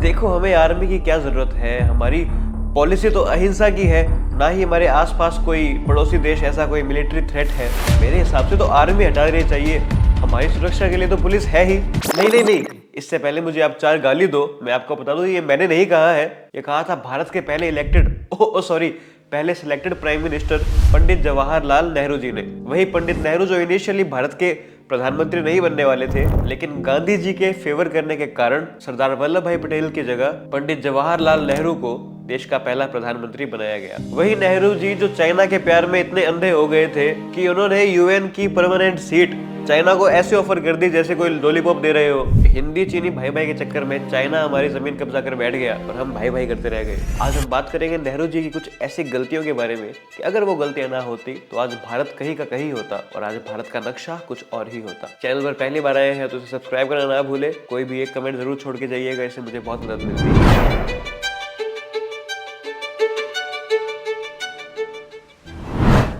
देखो, हमें आर्मी की क्या जरूरत है। हमारी पॉलिसी तो अहिंसा की है, ना ही हमारे आसपास कोई पड़ोसी देश ऐसा कोई मिलिट्री थ्रेट है। मेरे हिसाब से तो आर्मी हटा देनी चाहिए। हमारी सुरक्षा के लिए तो पुलिस है ही। नहीं नहीं नहीं, इससे पहले मुझे आप 4 गाली दो, मैं आपको बता दूं ये मैंने नहीं कहा है। ये कहा था भारत के पहले इलेक्टेड ओ सॉरी पहले selected prime minister Pandit Jawaharlal Nehru ji ने। वही पंडित नेहरू जो इनिशियली भारत के प्रधानमंत्री नहीं बनने वाले थे, लेकिन गांधी जी के फेवर करने के कारण सरदार वल्लभ भाई पटेल की जगह पंडित जवाहरलाल नेहरू को देश का पहला प्रधानमंत्री बनाया गया। वही नेहरू जी जो चाइना के प्यार में इतने अंधे हो गए थे कि उन्होंने यूएन की परमानेंट सीट चाइना को ऐसे ऑफर कर दी जैसे कोई लॉलीपॉप दे रहे हो। हिंदी चीनी भाई भाई के चक्कर में चाइना हमारी जमीन कब्जा कर बैठ गया और हम भाई भाई करते रह गए। आज हम बात करेंगे नेहरू जी की कुछ ऐसी गलतियों के बारे में कि अगर वो गलतियां ना होती तो आज भारत कहीं का कहीं होता और आज भारत का नक्शा कुछ और ही होता। चैनल पर पहली बार आए हैं तो इसे सब्सक्राइब करना ना भूले। कोई भी एक कमेंट जरूर छोड़ के जाइएगा, इससे मुझे बहुत मदद मिलती है।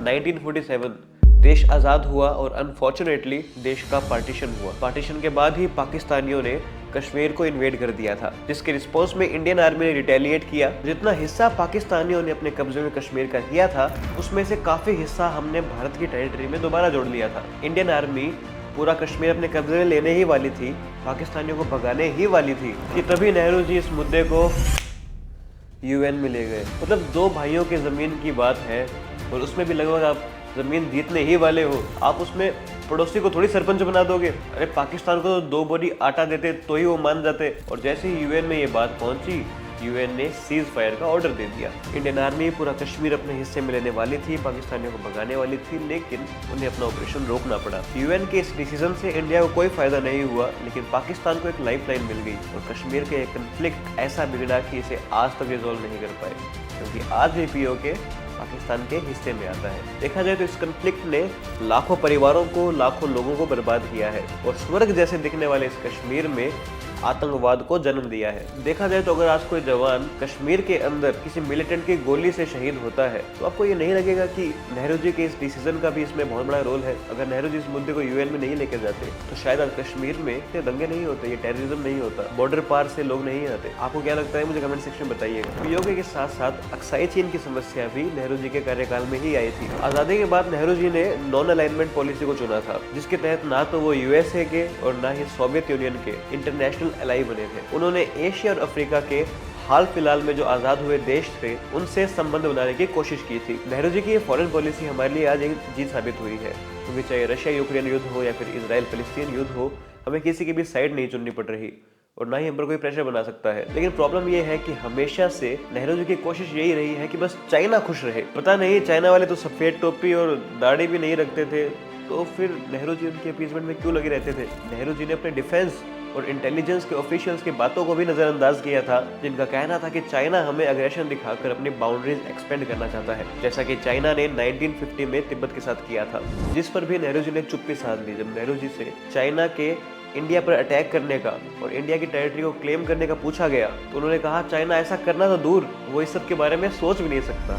1947 देश आज़ाद हुआ और अनफॉर्चुनेटली देश का पार्टीशन हुआ। पार्टीशन के बाद ही पाकिस्तानियों ने कश्मीर को इन्वेड कर दिया था, जिसके रिस्पॉन्स में इंडियन आर्मी ने रिटेलिएट किया। जितना हिस्सा पाकिस्तानियों ने अपने कब्जे में कश्मीर का किया था, उसमें से काफी हिस्सा हमने भारत की टेरिटरी में दोबारा जोड़ लिया था। इंडियन आर्मी पूरा कश्मीर अपने कब्जे में लेने ही वाली थी, पाकिस्तानियों को भगाने ही वाली थी कि तभी नेहरू जी इस मुद्दे को यूएन में ले गए। मतलब दो भाइयों के जमीन की बात है और उसमें भी लगभग आप जमीन जीतने ही वाले हो, आप उसमें पड़ोसी को थोड़ी सरपंच बना दोगे। अरे पाकिस्तान को तो 2 बोरी आटा देते तो ही वो मान जाते। और जैसे ही यूएन में ये बात पहुंची, यूएन ने सीज फायर का ऑर्डर दे दिया। इंडियन आर्मी पूरा कश्मीर अपने हिस्से में लेने वाली थी, पाकिस्तानियों को भगाने वाली थी, लेकिन उन्हें अपना ऑपरेशन रोकना पड़ा। यूएन के इस डिसीजन से इंडिया को कोई फायदा नहीं हुआ, लेकिन पाकिस्तान को एक लाइफलाइन मिल गई और कश्मीर के कंफ्लिक्ट ऐसा बिगड़ा कि इसे आज तक रिजोल्व नहीं कर पाए, क्योंकि आज भी पीओके पाकिस्तान के हिस्से में आता है। देखा जाए तो इस कन्फ्लिक्ट ने लाखों परिवारों को, लाखों लोगों को बर्बाद किया है और स्वर्ग जैसे दिखने वाले इस कश्मीर में आतंकवाद को जन्म दिया है। देखा जाए तो अगर आज कोई जवान कश्मीर के अंदर किसी मिलिटेंट की गोली से शहीद होता है तो आपको ये नहीं लगेगा कि नेहरू जी के इस डिसीजन का भी इसमें बहुत बड़ा रोल है। अगर नेहरू जी इस मुद्दे को यूएन में नहीं लेकर जाते तो शायद आज कश्मीर में ये दंगे नहीं होते, ये टेररिज्म नहीं होता, बॉर्डर पार से लोग नहीं आते। आपको क्या लगता है मुझे कमेंट सेक्शन में बताइएगा। पीओके के साथ साथ अक्साई चीन की समस्या भी नेहरू जी के कार्यकाल में ही आई थी। आजादी के बाद नेहरू जी ने नॉन अलाइनमेंट पॉलिसी को चुना था, जिसके तहत ना तो वो यूएसए के और ना ही सोवियत यूनियन के इंटरनेशनल एलाई बने थे। उन्होंने एशिया और अफ्रीका के हाल फिलहाल में जो आजाद हुए देश थे उनसे संबंध बनाने की कोशिश की थी। नेहरू जी की ये फॉरेन पॉलिसी हमारे लिए आज एक जीत साबित हुई है, क्योंकि चाहे रशिया यूक्रेन युद्ध हो या फिर इजराइल फलस्तीन युद्ध हो, हमें किसी की भी साइड नहीं चुननी पड़ रही और ना ही हम पर कोई प्रेशर बना सकता है। लेकिन प्रॉब्लम ये है कि हमेशा से नेहरू जी की कोशिश यही रही है कि बस चाइना खुश रहे। पता नहीं चाइना वाले तो सफेद टोपी और दाढ़ी भी नहीं रखते थे, तो फिर नेहरू जी उनके अपीजमेंट में क्यों लगे रहते थे। नेहरू जी ने अपने डिफेंस और इंटेलिजेंस के ऑफिशियल्स की बातों को भी नजरअंदाज किया था, जिनका कहना था कि चाइना हमें अग्रेशन दिखाकर अपनी बाउंड्रीज एक्सपेंड करना चाहता है, जैसा कि चाइना ने 1950 में तिब्बत के साथ किया था, जिस पर भी नेहरू जी ने चुप्पी साध ली। जब नेहरू जी से चाइना के इंडिया पर अटैक करने का और इंडिया की टेरिटरी को क्लेम करने का पूछा गया तो उन्होंने कहा चाइना ऐसा करना तो दूर, वो इस सब के बारे में सोच भी नहीं सकता।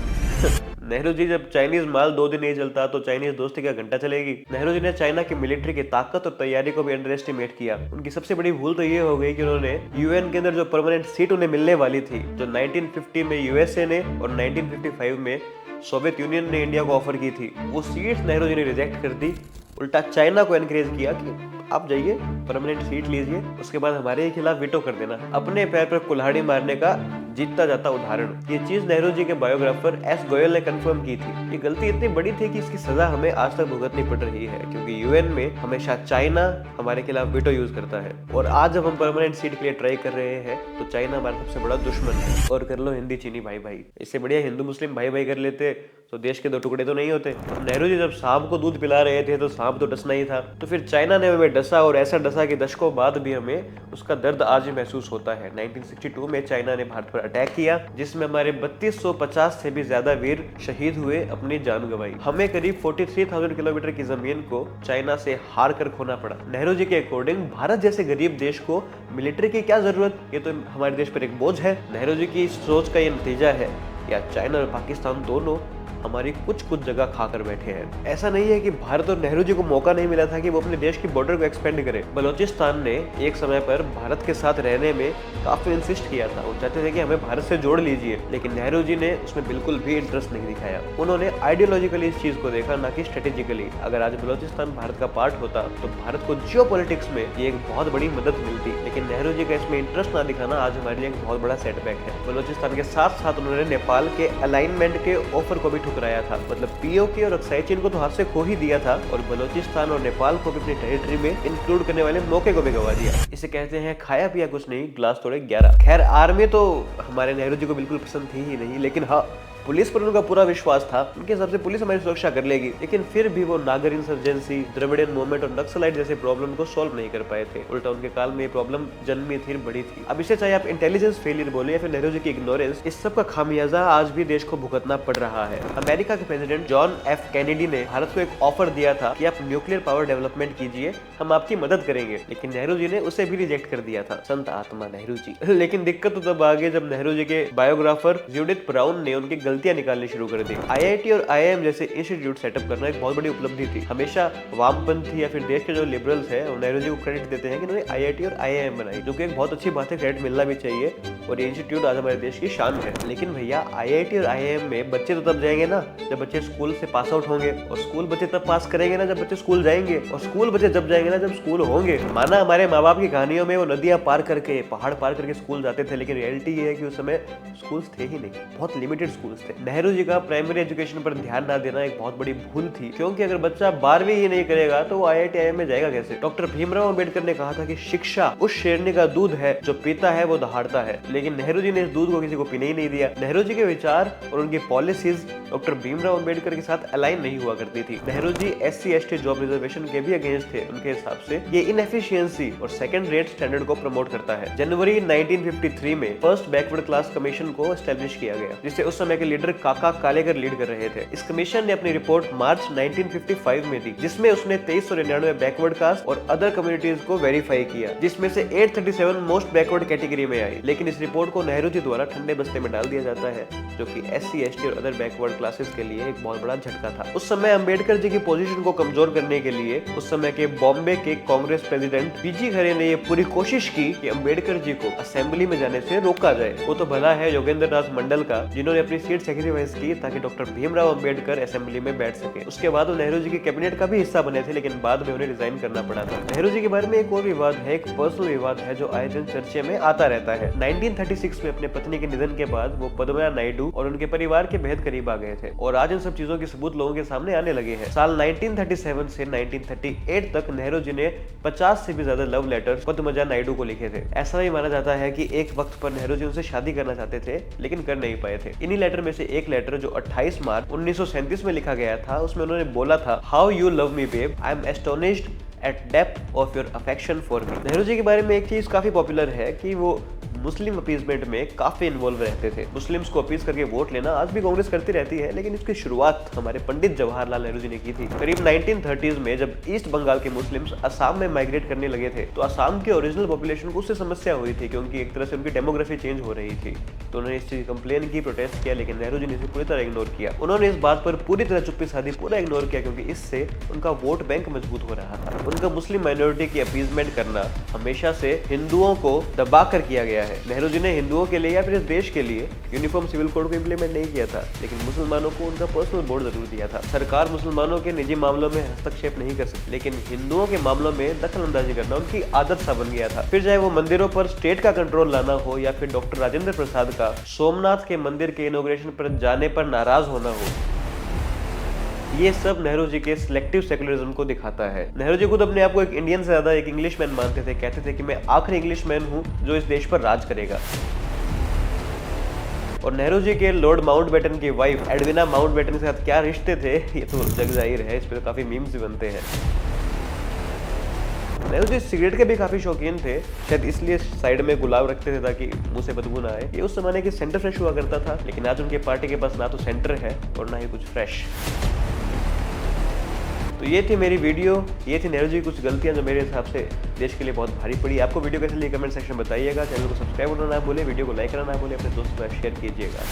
नेहरू जी जब चाइनीज माल 2 दिन नहीं चलता तो चाइनीज दोस्ती क्या घंटा चलेगी। नेहरू जी ने चाइना की मिलिट्री की ताकत और तैयारी को भी अंडर एस्टिमेट किया। उनकी सबसे बड़ी भूल तो ये हो गई कि उन्होंने यूएन के अंदर जो परमानेंट सीट उन्हें मिलने वाली थी, जो 1950 में यूएसए ने और 1955 में सोवियत यूनियन ने इंडिया को ऑफर की थी, वो सीट्स नेहरू जी ने रिजेक्ट कर दी। उल्टा चाइना को एनकरेज किया कि आप जाइए परमानेंट सीट लीजिए, उसके बाद हमारे खिलाफ वीटो कर देना। अपने पैर पर कुल्हाड़ी मारने का जीतता जाता उदाहरण। ये चीज नेहरू जी के बायोग्राफर एस गोयल ने कंफर्म की थी। ये गलती इतनी बड़ी थी कि इसकी सजा हमें आज तक भुगतनी पड़ रही है, क्योंकि यूएन में हमेशा चाइना हमारे खिलाफ वीटो यूज करता है और आज जब हम परमानेंट सीट के लिए ट्राई कर रहे हैं तो चाइना हमारा सबसे बड़ा दुश्मन है। और कर लो हिंदी चीनी भाई भाई, इससे बढ़िया हिंदू मुस्लिम भाई भाई कर लेते तो देश के 2 टुकड़े तो नहीं होते। नेहरू जी जब सांप को दूध पिला रहे थे तो सांप तो डसना ही था, तो फिर चाइना ने हमें डसा और ऐसा डसा कि दशकों बाद भी हमें उसका दर्द आज भी महसूस होता है। 1962 में चाइना ने भारत पर अटैक किया, जिसमें हमारे 3250 से भी ज्यादा वीर शहीद हुए, अपनी जान गंवाई। हमें करीब 43,000 किलोमीटर की जमीन को चाइना से हार कर खोना पड़ा। नेहरू जी के अकॉर्डिंग भारत जैसे गरीब देश को मिलिट्री की क्या जरूरत, ये तो हमारे देश पर एक बोझ है। नेहरू जी की सोच का ये नतीजा है या चाइना और पाकिस्तान दोनों हमारी कुछ कुछ जगह खाकर बैठे हैं। ऐसा नहीं है कि भारत और नेहरू जी को मौका नहीं मिला था कि वो अपने देश की बॉर्डर को एक्सपेंड करे। बलूचिस्तान ने एक समय पर भारत के साथ रहने में काफी इंसिस्ट किया था, वो चाहते थे कि हमें भारत से जोड़ लीजिए, लेकिन नेहरू जी ने उसमें बिल्कुल भी इंटरेस्ट नहीं दिखाया। उन्होंने आइडियोलॉजिकली इस चीज को देखा, ना कि स्ट्रेटेजिकली। अगर आज बलूचिस्तान भारत का पार्ट होता तो भारत को जियोपॉलिटिक्स में ये एक बहुत बड़ी मदद मिलती, लेकिन नेहरू जी का इसमें इंटरेस्ट ना दिखाना आज हमारे लिए एक बहुत बड़ा सेटबैक है। बलूचिस्तान के साथ साथ उन्होंने नेपाल के अलाइनमेंट के ऑफर को भी ठुकराया था, मतलब पीओके और अक्साई चीन को तो हाथ से खो ही दिया था और बलूचिस्तान और नेपाल को भी अपनी टेरिटरी में इंक्लूड करने वाले मौके को भी गवा दिया। इसे कहते हैं खाया पिया कुछ नहीं, ग्लास तोड़े 11। खैर, आर्मी तो हमारे नेहरू जी को बिल्कुल पसंद थी ही नहीं, लेकिन हाँ, पुलिस पर उनका पूरा विश्वास था। उनके हिसाब से पुलिस हमारी सुरक्षा कर लेगी, लेकिन फिर भी वो नागर इंसर्जेंसी, द्रविडियन मूवमेंट और नक्सलाइट जैसे प्रॉब्लम को सॉल्व नहीं कर पाए थे। उल्टा उनके काल में ये प्रॉब्लम जन्मी थी, बड़ी थी। अब इसे चाहे आप इंटेलिजेंस फेलियर बोले या फिर नेहरू जी की इग्नोरेंस, इस सब का खामियाजा आज भी देश को भुगतना पड़ रहा है। अमेरिका के प्रेसिडेंट जॉन एफ कैनेडी ने भारत को एक ऑफर दिया था कि आप न्यूक्लियर पावर डेवलपमेंट कीजिए, हम आपकी मदद करेंगे, लेकिन नेहरू जी ने उसे भी रिजेक्ट कर दिया था। संत आत्मा नेहरू जी। लेकिन दिक्कत तो तब आ गई जब नेहरू जी के बायोग्राफर जूडिथ ब्राउन ने उनकी गलतियां निकालनी शुरू कर दी। आईआईटी और आईआईएम जैसे इंस्टीट्यूट सेटअप करना एक बहुत बड़ी उपलब्धि थी। हमेशा वामपंथी या फिर देश के जो लिबरल्स हैं वो नेहरू जी को क्रेडिट देते हैं कि उन्होंने आईआईटी और आईआईएम बनाई, जो कि एक बहुत अच्छी बात है, क्रेडिट मिलना भी चाहिए और ये इंस्टीट्यूट आज हमारे देश की शान है। लेकिन भैया, आईआईटी और आईआईएम में बच्चे तो तब जाएंगे ना जब बच्चे स्कूल से पास आउट होंगे, और स्कूल बच्चे तब पास करेंगे ना जब बच्चे स्कूल जाएंगे, और स्कूल बच्चे जब जाएंगे ना जब स्कूल होंगे। माना हमारे माँ बाप की कहानियों में वो नदियां पार करके, पहाड़ पार करके स्कूल जाते थे, लेकिन रियलिटी ये है कि उस समय स्कूल्स थे ही नहीं, बहुत लिमिटेड स्कूल्स थे। नेहरू जी का प्राइमरी एजुकेशन पर ध्यान ना देना एक बहुत बड़ी भूल थी, क्योंकि अगर बच्चा 12वीं ही नहीं करेगा तो वो आईआईटी आईआईएम में जाएगा कैसे। डॉक्टर भीमराव अंबेडकर ने कहा था कि शिक्षा उस शेरनी का दूध है जो पीता है वो दहाड़ता है, लेकिन नेहरू जी ने इस दूध को किसी को पीने ही नहीं दिया। नेहरू जी के विचार और उनकी पॉलिसीज डॉक्टर भीमराव अंबेडकर के साथ अलाइन नहीं हुआ करती थी। Nehru ji SC/ST job reservation के भी अगेंस्ट थे। उनके हिसाब से ये इनएफिशिएंसी और सेकंड रेट स्टैंडर्ड को प्रमोट करता है। जनवरी 1953 में फर्स्ट बैकवर्ड क्लास कमीशन को एस्टेब्लिश किया गया, जिसे उस समय के लीडर काका कालेकर लीड कर रहे थे। इस कमीशन ने अपनी रिपोर्ट मार्च 1955 में दी, जिसमें उसने 2399 बैकवर्ड कास्ट और अदर कम्युनिटीज को वेरीफाई किया, जिसमें से 837 मोस्ट बैकवर्ड कैटेगरी में आई। लेकिन इस रिपोर्ट को नेहरू जी द्वारा ठंडे बस्ते में डाल दिया जाता है, जो कि SC/ST और अदर बैकवर्ड क्लासेस के लिए एक बहुत बड़ा झटका था। उस समय अंबेडकर जी की पोजीशन को कमजोर करने के लिए उस समय के बॉम्बे के कांग्रेस प्रेसिडेंट पीजी खरे ने ये पूरी कोशिश की कि अंबेडकर जी को असेंबली में जाने से रोका जाए। वो तो भला है योगेंद्र नाथ मंडल का, जिन्होंने अपनी सीट सैक्रिफाइस की ताकि डॉक्टर भीमराव अंबेडकर असेंबली में बैठ सके। उसके बाद वो नेहरू जी के कैबिनेट का भी हिस्सा बने थे, लेकिन बाद में उन्हें रिजाइन करना पड़ा था। नेहरू जी के बारे में एक और विवाद है, एक पर्सनल विवाद है जो आए दिन चर्चे में आता रहता है। 1936 में अपने पत्नी के निधन के बाद वो पद्मजा नायडू और उनके परिवार के बेहद करीब आ गए थे, और आज इन सब चीजों के सबूत लोगों के सामने आने लगे हैं। साल 1937 से 1938 तक नेहरू जी ने 50 से भी ज्यादा लव लेटर्स पद्मजा नायडू को लिखे थे। ऐसा भी माना जाता है कि एक वक्त पर नेहरू जी उनसे शादी करना चाहते थे, लेकिन कर नहीं पाए थे। इन्हीं लेटर में से एक लेटर जो 28 मार्च 1937 में लिखा गया था, उसमें उन्होंने बोला था, how you love me babe, I am astonished at depth of your affection for me. Nehru ji के बारे में एक चीज काफी पॉपुलर है कि वो मुस्लिम अपीजमेंट में काफी इन्वॉल्व रहते थे। मुस्लिम्स को अपीज करके वोट लेना आज भी कांग्रेस करती रहती है, लेकिन इसकी शुरुआत हमारे पंडित जवाहरलाल नेहरू जी ने की थी। करीब 1930s में जब ईस्ट बंगाल के मुस्लिम्स असम में माइग्रेट करने लगे थे, तो असम के ओरिजिनल पॉपुलेशन को उससे समस्या हुई थी, क्योंकि एक तरह से उनकी डेमोग्राफी चेंज हो रही थी। तो उन्होंने इस चीज की कंप्लेन की, प्रोटेस्ट किया, लेकिन नेहरू जी ने इसे पूरी तरह इग्नोर किया। उन्होंने इस बात पर पूरी तरह चुप्पी साधी, पूरा इग्नोर किया, क्योंकि इससे उनका वोट बैंक मजबूत हो रहा था। उनका मुस्लिम माइनॉरिटी की अपीजमेंट करना हमेशा से हिंदुओं को दबा कर किया गया है। नेहरू जी ने हिंदुओं के लिए या फिर इस देश के लिए यूनिफॉर्म सिविल कोड को इम्प्लीमेंट नहीं किया था, लेकिन मुसलमानों को उनका पर्सनल बोर्ड जरूर दिया था। सरकार मुसलमानों के निजी मामलों में हस्तक्षेप नहीं कर सकती, लेकिन हिंदुओं के मामलों में दखल अंदाजी करना उनकी आदत सा बन गया था। फिर चाहे वो मंदिरों पर स्टेट का कंट्रोल लाना हो, या फिर डॉक्टर राजेंद्र प्रसाद का सोमनाथ के मंदिर के इनॉग्रेशन पर जाने पर नाराज होना हो, ये सब नेहरू जी के सिलेक्टिव सेकुलरिज्म को दिखाता है। नेहरू जी खुद अपने आप को एक इंडियन से ज्यादा एक इंग्लिशमैन मानते थे, कहते थे कि मैं आखिरी इंग्लिशमैन हूँ जो इस देश पर राज करेगा। और नेहरू जी के लॉर्ड माउंटबेटन की वाइफ एडविना माउंटबेटन के साथ क्या रिश्ते थे, ये तो जग जाहिर है, इस पर तो काफी मीम्स भी बनते हैं। नेहरू जी सिगरेट के भी काफी शौकीन थे, शायद इसलिए साइड में गुलाब रखते थे ताकि मुंह से बदबू ना आए। ये उस जमाने के सेंटर फ्रेश हुआ करता था, लेकिन आज उनके पार्टी के पास ना तो सेंटर है और ना ही कुछ फ्रेश। तो ये थी मेरी वीडियो, ये थी नेहरू जी की कुछ गलतियां जो मेरे हिसाब से देश के लिए बहुत भारी पड़ी। आपको वीडियो कैसे लगी कमेंट सेक्शन में बताइएगा। चैनल को सब्सक्राइब करना ना भूले, वीडियो को लाइक करना ना भूले, अपने दोस्तों के साथ शेयर कीजिएगा।